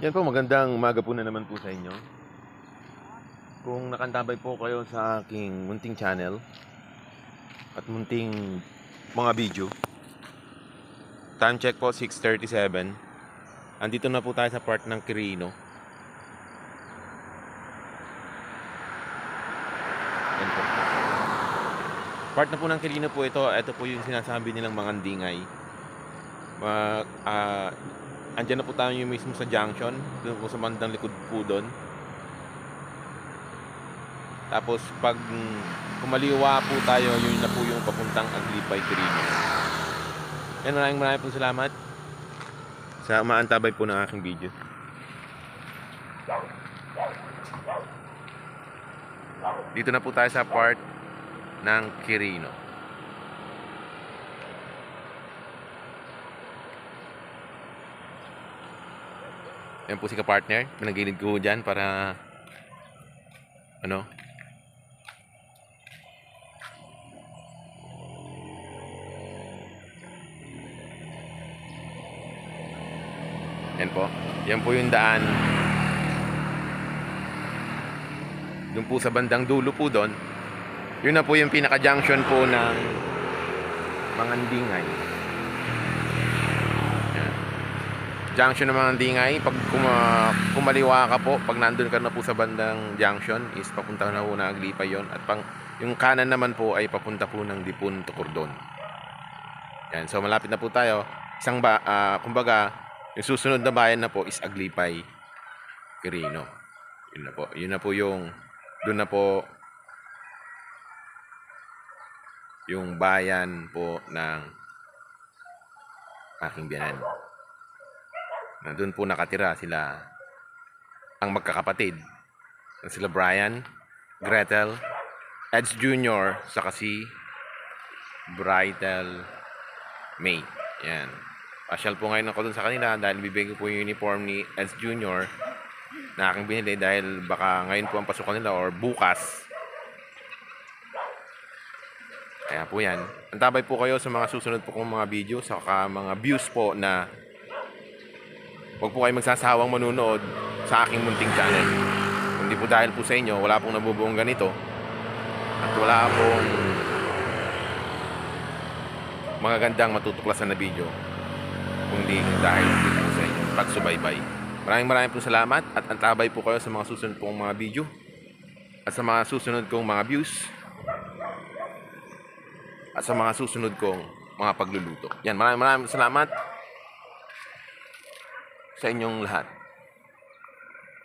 Yan po, magandang umaga po na naman po sa inyo. Kung nakantabay po kayo sa aking munting channel at munting mga video, time check po 6:37. Andito na po tayo sa part ng Quirino. Yan po. Part na po ng Quirino po ito. Ito po yung sinasabi nilang mga dingay. Andyan na po tayo yung mismo sa junction, doon po sa bandang likod po doon. Tapos pag kumaliwa po tayo, yun na po yung papuntang Aglipay, Quirino. Yan, maraming po salamat sa maantabay po ng aking video. Dito na po tayo sa part ng Quirino. Yan po si ka-partner. Pinagilid ko dyan para yan po. Yan po yung daan. Doon po sa bandang dulo po doon. Yun na po yung pinaka-junction po ng Mangandingay. Yan. Junction ng Mangandingay. Pag kumaliwa ka po, pag nandun ka na po sa bandang junction, is papunta na po na Aglipay yon. At yung kanan naman po ay papunta po ng Dipon to Cordon. Yan. So malapit na po tayo. Kumbaga, yung susunod na bayan na po is Aglipay, Quirino. Yun na po. Yun na po yung doon na po yung bayan po ng aking biyanan. Na doon po nakatira sila ang magkakapatid. Sila Brian, Gretel, Eds Jr. saka si Brightel May. Yan. Pasyal po ngayon ako dun sa kanila dahil bibigyan ko po yung uniform ni Eds Jr. na aking binili dahil baka ngayon po ang pasukan nila or bukas. Kaya po yan. Antabay po kayo sa mga susunod po kong mga video saka mga views po na huwag po kayo magsasawang manunood sa aking munting channel. Hindi po dahil po sa inyo, wala pong nabubuong ganito at wala pong mga gandang matutuklasan na video kundi dahil po sa inyo pagsubaybay. Maraming po salamat at antabay po kayo sa mga susunod kong mga video at sa mga susunod kong mga views at sa mga susunod kong mga pagluluto. Yan, maraming salamat sa inyong lahat.